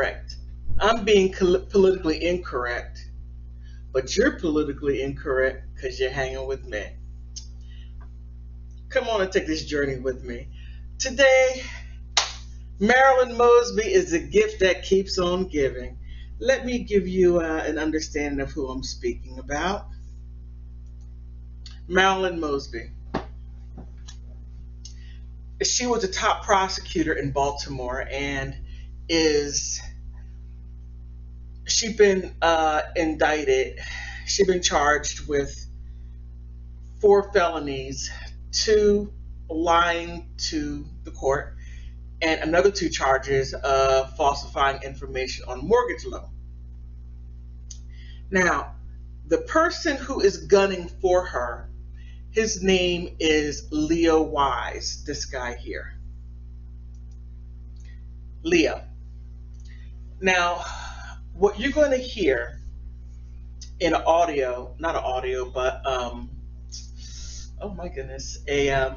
correct. I'm being politically incorrect, but you're politically incorrect because you're hanging with me. Come on and take this journey with me. Today, Marilyn Mosby is the gift that keeps on giving. Let me give you an understanding of who I'm speaking about. Marilyn Mosby. She was a top prosecutor in Baltimore, and is she been indicted. She's been charged with 4 felonies, 2 lying to the court, and another 2 charges of falsifying information on mortgage loan. Now, the person who is gunning for her, his name is Leo Wise, this guy here. Leo. Now, what you're going to hear in audio, not an audio, but oh my goodness, the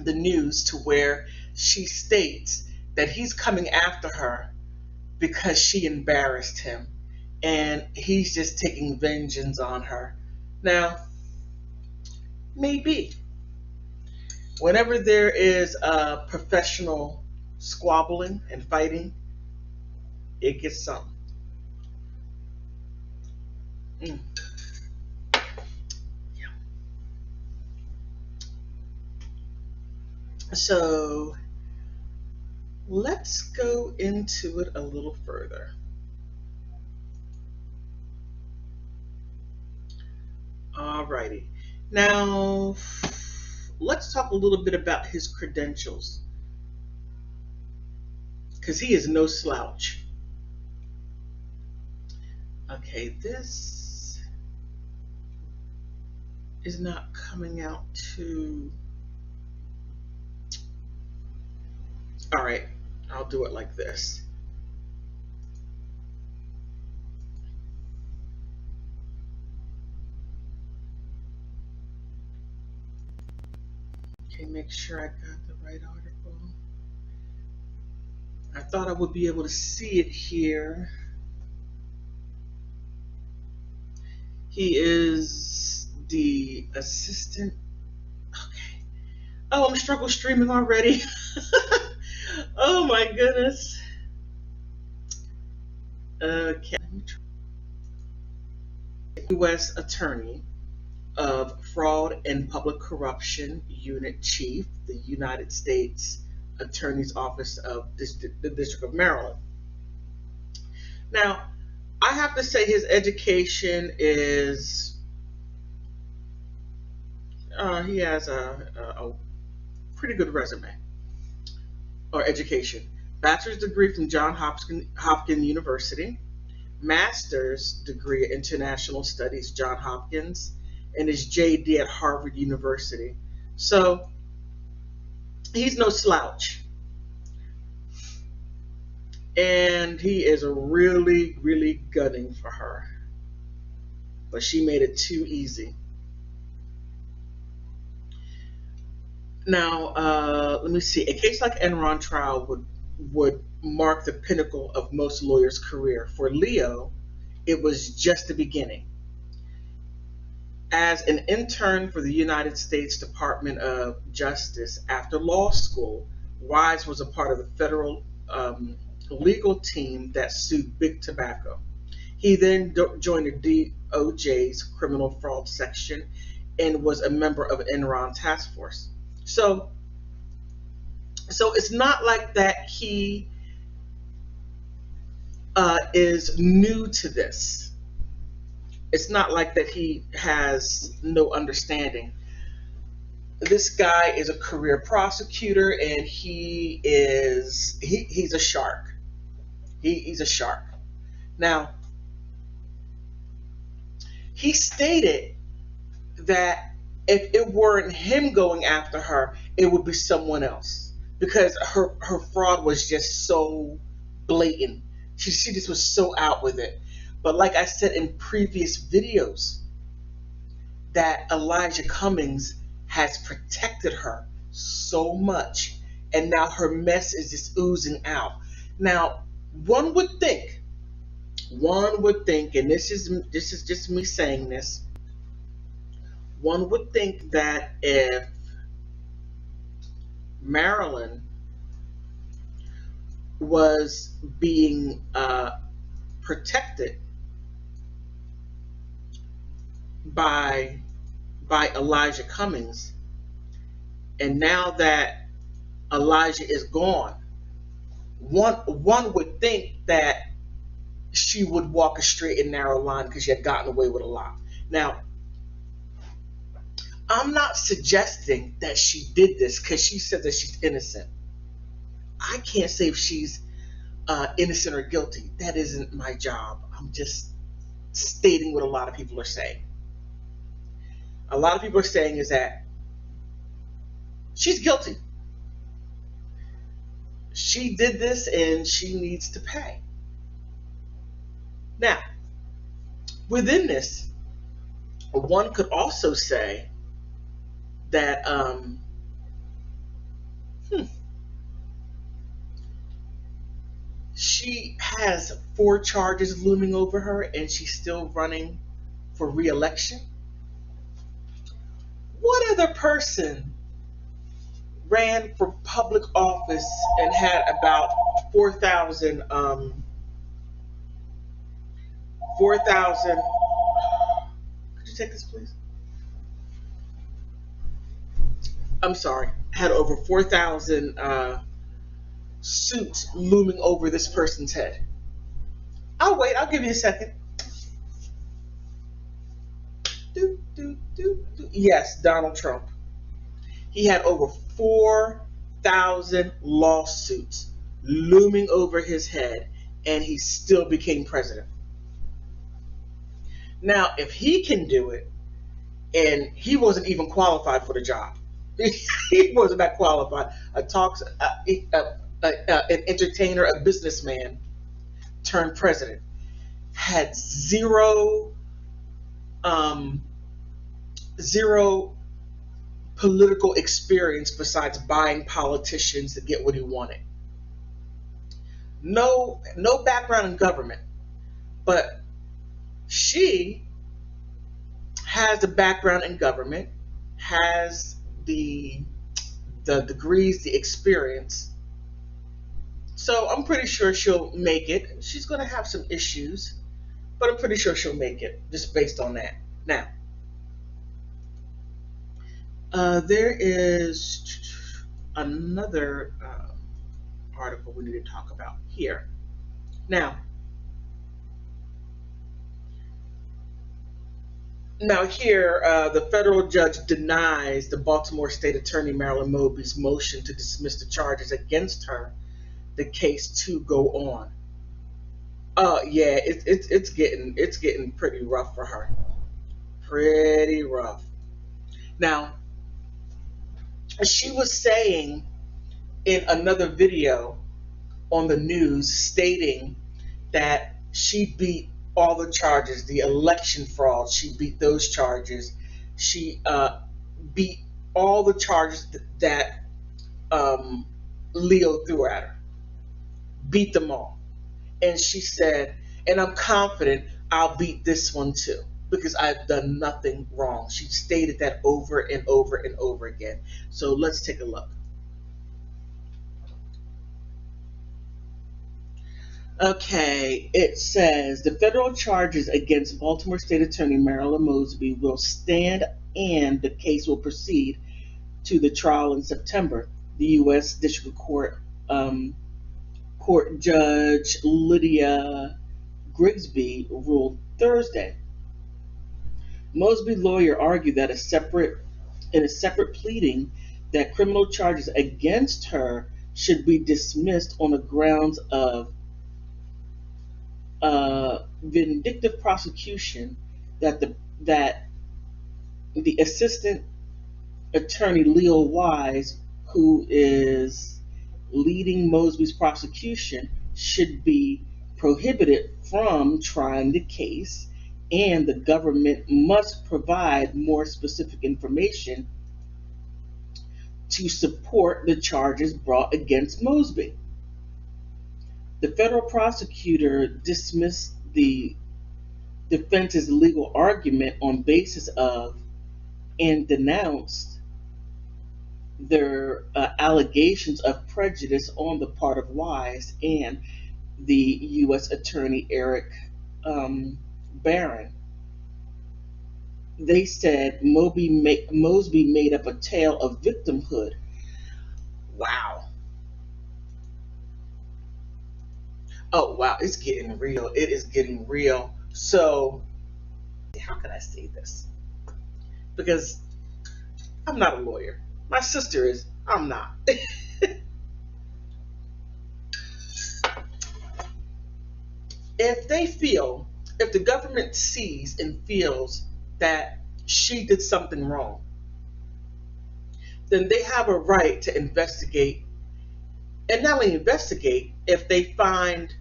news, to where she states that he's coming after her because she embarrassed him, and he's just taking vengeance on her. Now, maybe whenever there is a professional squabbling and fighting, it gets something. Mm. Yeah. So let's go into it a little further. Alrighty. Now, let's talk a little bit about his credentials, because he is no slouch. Okay, this is not coming out too... All right, I'll do it like this. Okay, make sure I got the right article. I thought I would be able to see it here. He is the assistant. Okay. Oh, I'm struggle streaming already. Oh my goodness. Okay. U.S. Attorney of Fraud and Public Corruption Unit Chief, the United States Attorney's Office of the District of Maryland. Now, I have to say his education is, he has a pretty good resume or education. Bachelor's degree from Johns Hopkins University, master's degree in international studies, Johns Hopkins, and his JD at Harvard University. So he's no slouch. And he is really, really gunning for her. But she made it too easy. Now, let me see. A case like Enron trial would mark the pinnacle of most lawyers' career. For Leo, it was just the beginning. As an intern for the United States Department of Justice after law school, Wise was a part of the federal legal team that sued Big Tobacco. He then joined the DOJ's criminal fraud section and was a member of Enron task force. So it's not like that he is new to this. It's not like that he has no understanding. This guy is a career prosecutor, and he's a shark. He's a shark. Now, he stated that if it weren't him going after her, it would be someone else, because her fraud was just so blatant. She just was so out with it. But like I said in previous videos, that Elijah Cummings has protected her so much, and now her mess is just oozing out. Now, one would think, and this is just me saying this, one would think that if Marilyn was being protected by Elijah Cummings, and now that Elijah is gone, one would think that she would walk a straight and narrow line because she had gotten away with a lot. Now, I'm not suggesting that she did this because she said that she's innocent. I can't say if she's innocent or guilty. That isn't my job. I'm just stating what a lot of people are saying. A lot of people are saying is that she's guilty. She did this and she needs to pay. Now, within this, one could also say that she has 4 charges looming over her and she's still running for re-election. What other person ran for public office and had about 4,000 could you take this please? I'm sorry, had over 4,000 suits looming over this person's head. I'll wait, I'll give you a second. Yes, Donald Trump. He had over 4,000 lawsuits looming over his head, and he still became president. Now, if he can do it, and he wasn't even qualified for the job, he wasn't that qualified. An entertainer, a businessman turned president, had zero political experience besides buying politicians to get what he wanted. No background in government, but she has a background in government, has the degrees, the experience. So I'm pretty sure she'll make it. She's going to have some issues, but I'm pretty sure she'll make it just based on that. Now, there is another article we need to talk about here. Now here, the federal judge denies the Baltimore State Attorney Marilyn Mosby's motion to dismiss the charges against her, the case to go on. Yeah, it's getting pretty rough for her. Pretty rough. Now, she was saying in another video on the news stating that she beat all the charges, the election fraud, she beat those charges. She beat all the charges that Leo threw at her. Beat them all. And she said, and I'm confident I'll beat this one too, because I've done nothing wrong. She stated that over and over and over again. So let's take a look. Okay, it says the federal charges against Baltimore State Attorney Marilyn Mosby will stand and the case will proceed to the trial in September. The U.S. District Court Court Judge Lydia Grigsby ruled Thursday. Mosby's lawyer argued that in a separate pleading that criminal charges against her should be dismissed on the grounds of vindictive prosecution, that the assistant attorney Leo Wise, who is leading Mosby's prosecution, should be prohibited from trying the case, and the government must provide more specific information to support the charges brought against Mosby. The federal prosecutor dismissed the defense's legal argument on basis of and denounced their allegations of prejudice on the part of Wise and the U.S. Attorney Eric Barron. They said Mosby made up a tale of victimhood. Wow. Oh, wow. It's getting real. It is getting real. So, how can I say this? Because I'm not a lawyer. My sister is. I'm not. If the government sees and feels that she did something wrong, then they have a right to investigate, and not only investigate, if they find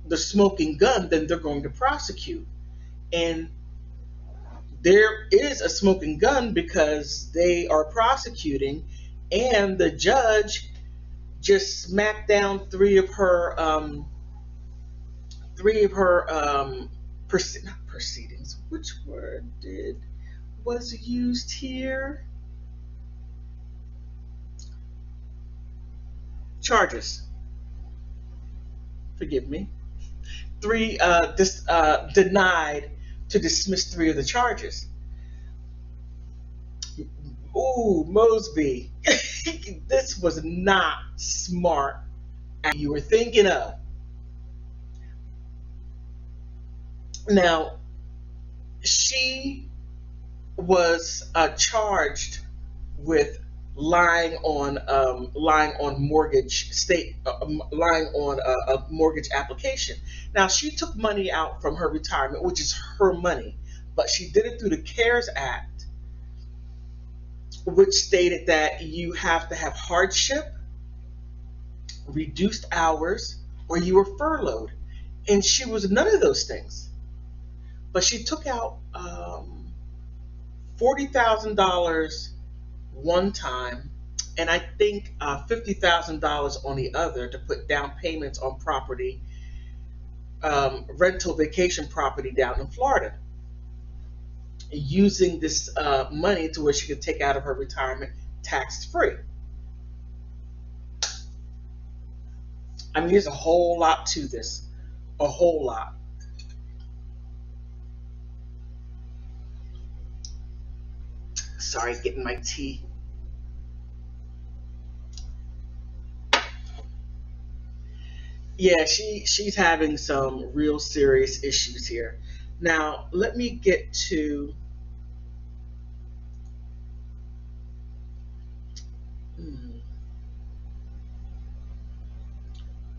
the smoking gun, then they're going to prosecute. And there is a smoking gun because they are prosecuting, and the judge just smacked down three of her not proceedings. Which word was used here? Charges. Forgive me. Denied to dismiss three of the charges. Ooh, Mosby, this was not smart as you were thinking of. Now, she was charged with lying on a mortgage application. Now, she took money out from her retirement, which is her money, but she did it through the CARES Act, which stated that you have to have hardship, reduced hours, or you were furloughed. And she was none of those things. But she took out $40,000 one time, and I think $50,000 on the other to put down payments on property, rental vacation property down in Florida, using this money to where she could take out of her retirement tax-free. I mean, there's a whole lot to this, a whole lot. Sorry, getting my tea. Yeah, she's having some real serious issues here. Now, let me get to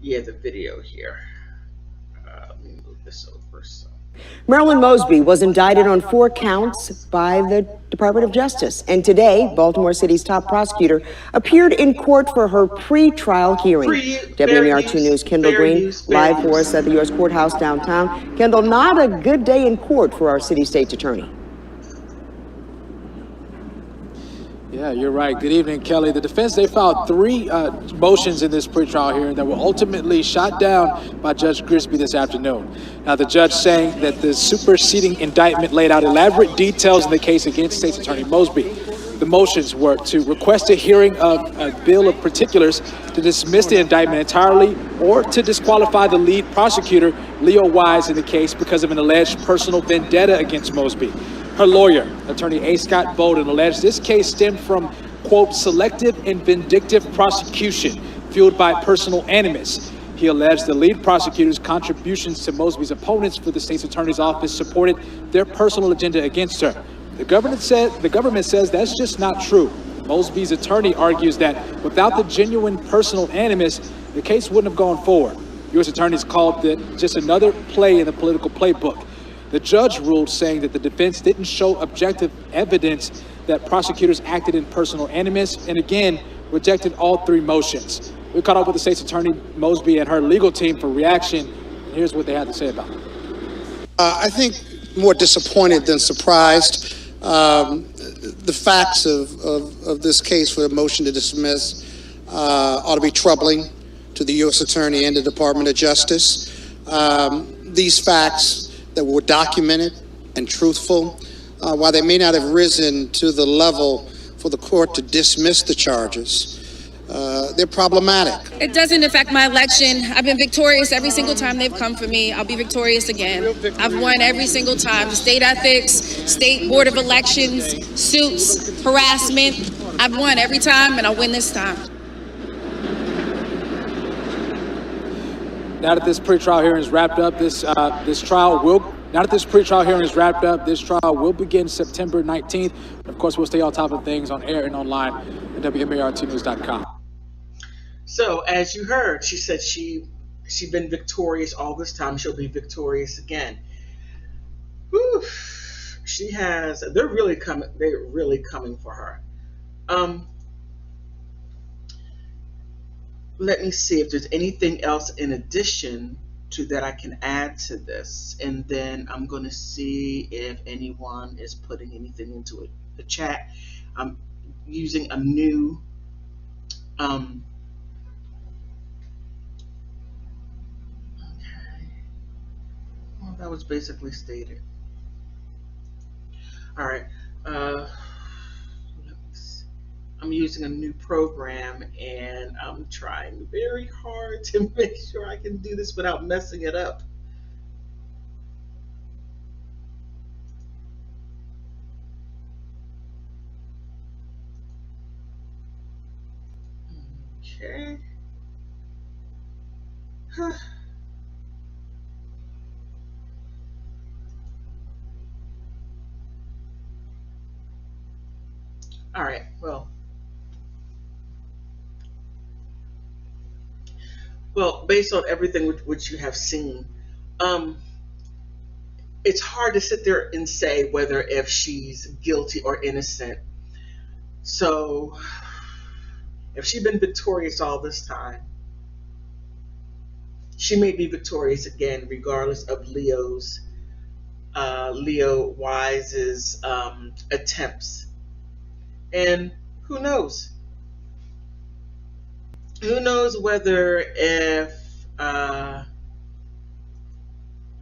the video here. Let me move this over. So. Marilyn Mosby was indicted on 4 counts by the Department of Justice. And today, Baltimore City's top prosecutor appeared in court for her pre-trial hearing. WMER2 News' Kendall Green, live for us at the U.S. Courthouse downtown. Kendall, not a good day in court for our city state's attorney. Yeah, you're right. Good evening, Kelly. The defense, they filed 3 motions in this pretrial hearing that were ultimately shot down by Judge Grisby this afternoon. Now, the judge saying that the superseding indictment laid out elaborate details in the case against State's Attorney Mosby. The motions were to request a hearing of a bill of particulars, to dismiss the indictment entirely, or to disqualify the lead prosecutor, Leo Wise, in the case because of an alleged personal vendetta against Mosby. Her lawyer, attorney A. Scott Bolden, alleged this case stemmed from, quote, selective and vindictive prosecution fueled by personal animus. He alleged the lead prosecutor's contributions to Mosby's opponents for the state's attorney's office supported their personal agenda against her. The government says that's just not true. Mosby's attorney argues that without the genuine personal animus, the case wouldn't have gone forward. U.S. attorneys called it just another play in the political playbook. The judge ruled, saying that the defense didn't show objective evidence that prosecutors acted in personal animus, and again, rejected all 3 motions. We caught up with the state's attorney, Mosby, and her legal team for reaction. Here's what they had to say about it. I think more disappointed than surprised. The facts of this case for the motion to dismiss ought to be troubling. to the U.S. Attorney and the Department of Justice. These facts that were documented and truthful, while they may not have risen to the level for the court to dismiss the charges, they're problematic. It doesn't affect my election. I've been victorious every single time they've come for me. I'll be victorious again. I've won every single time. State ethics, state board of elections, suits, harassment. I've won every time, and I'll win this time. Now that this pretrial hearing is wrapped up, this trial will begin September 19th. And of course, we'll stay on top of things on air and online at WMARTnews.com. So, as you heard, she said she'd been victorious all this time. She'll be victorious again. Whew. She has. They're really coming. They're really coming for her. Let me see if there's anything else in addition to that I can add to this, and then I'm going to see if anyone is putting anything into the chat. I'm using a new okay. Well, that was basically stated. All right. I'm using a new program, and I'm trying very hard to make sure I can do this without messing it up. Okay. All right. Well, based on everything which you have seen, it's hard to sit there and say whether if she's guilty or innocent. So, if she's been victorious all this time, she may be victorious again, regardless of Leo Wise's attempts. And who knows? Who knows whether if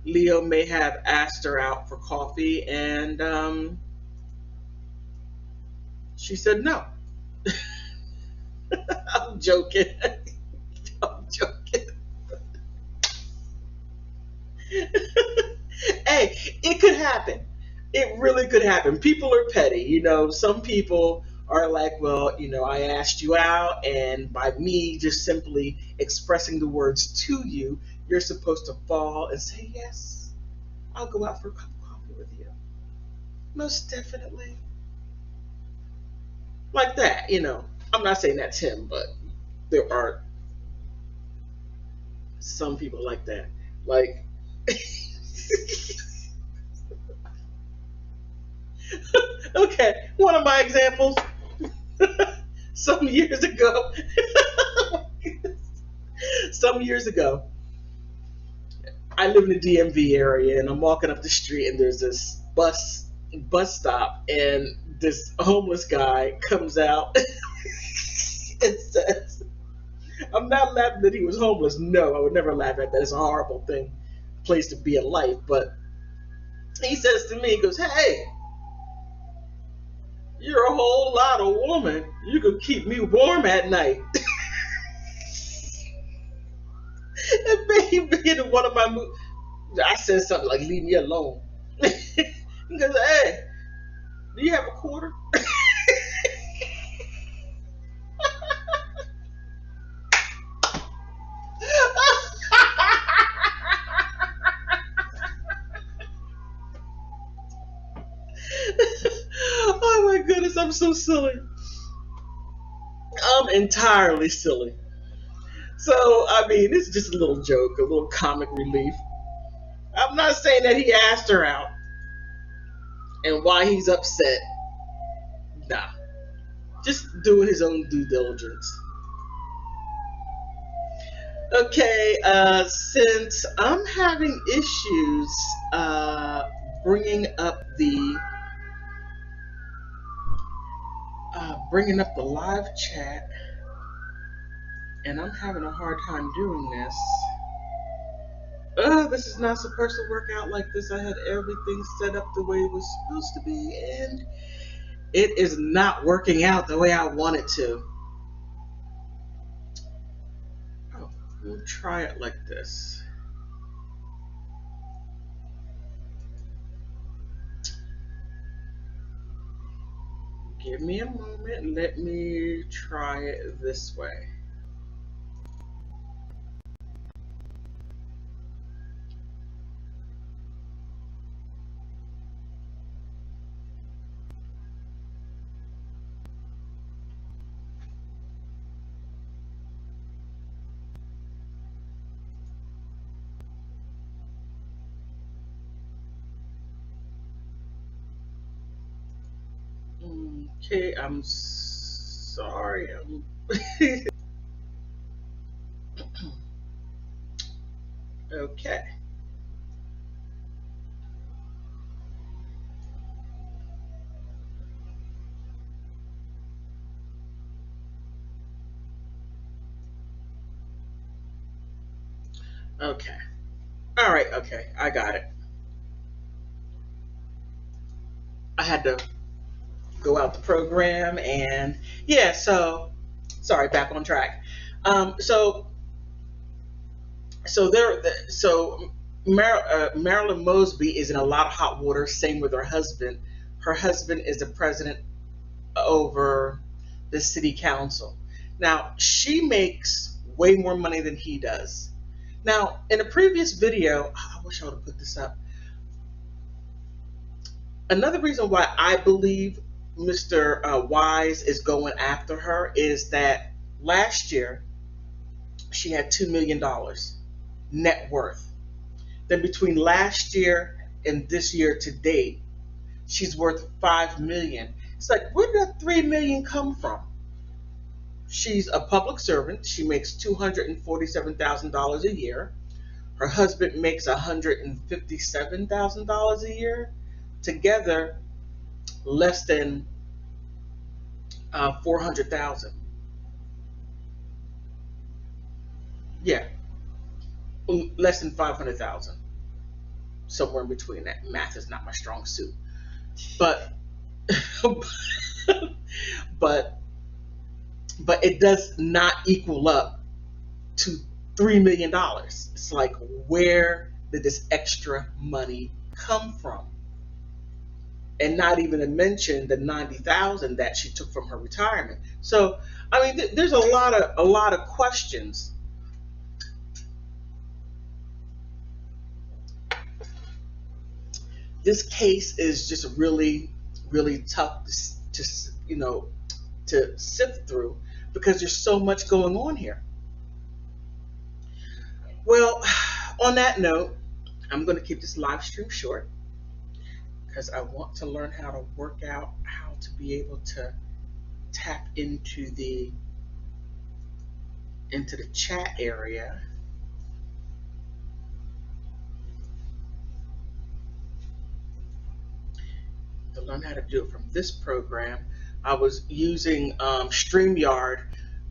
Leo may have asked her out for coffee and she said no. I'm joking. I'm joking. Hey, it could happen. It really could happen. People are petty. Some people are like, well, I asked you out, and by me just simply expressing the words to you, you're supposed to fall and say, yes, I'll go out for a cup of coffee with you. Most definitely. Like that, I'm not saying that's him, but there are some people like that. Like, okay, one of my examples. Some years ago, I live in the DMV area, and I'm walking up the street, and there's this bus stop, and this homeless guy comes out and says, I'm not laughing that he was homeless. No, I would never laugh at that. It's a horrible place to be in life. But he says to me, he goes, hey, you're a whole lot of woman. You could keep me warm at night. And baby, in one of my movies, I said something like, leave me alone. He goes, hey, do you have a quarter? Oh my goodness, I'm so silly. I'm entirely silly. So, I mean, it's just a little joke, a little comic relief. I'm not saying that he asked her out and why he's upset. Nah. Just doing his own due diligence. Okay, since I'm having issues bringing up the live chat, And I'm having a hard time doing this. This is not supposed to work out like this. I had everything set up the way it was supposed to be, and it is not working out the way I want it to. Oh, we'll try it like this. Give me a moment. Let me try it this way. Okay, I'm sorry. Okay. Okay. All right. Okay, I got it. I had to go out the program, and yeah. So sorry. Back on track. Um. So so there. So Marilyn Mosby is in a lot of hot water. Same with her husband. Her husband is the president over the city council. Now, she makes way more money than he does. Now, in a previous video, I wish I would have put this up. Another reason why I believe Mr. Wise is going after her is that last year she had $2 million net worth. Then between last year and this year to date, she's worth $5 million. It's like, where did that $3 million come from? She's a public servant. She makes $247,000 a year. Her husband makes $157,000 a year. Together, less than 400,000. Yeah, less than 500,000. Somewhere in between that. Math is not my strong suit, but but it does not equal up to $3 million. It's like, where did this extra money come from? And not even to mention the 90,000 that she took from her retirement. So, I mean, there's a lot of questions. This case is just really, really tough to to sift through because there's so much going on here. Well, on that note, I'm going to keep this live stream short because I want to learn how to work out how to be able to tap into the chat area. To learn how to do it from this program. I was using StreamYard,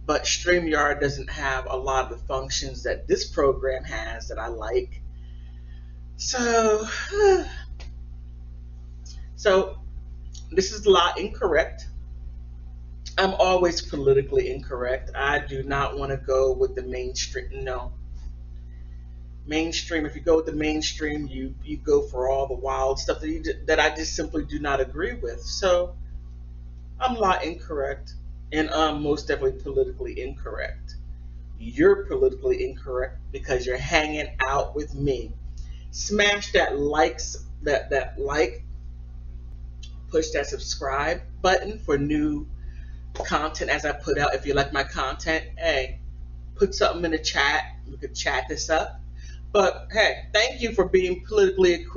but StreamYard doesn't have a lot of the functions that this program has that I like. So this is a lot incorrect. I'm always politically incorrect. I do not want to go with the mainstream. No. Mainstream, if you go with the mainstream, you go for all the wild stuff that I just simply do not agree with. So I'm a lot incorrect, and I'm most definitely politically incorrect. You're politically incorrect because you're hanging out with me. Smash that that like, push that subscribe button for new content as I put out. If you like my content, hey, put something in the chat. We could chat this up. But hey, thank you for being politically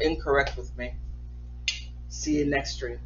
incorrect with me. See you next stream.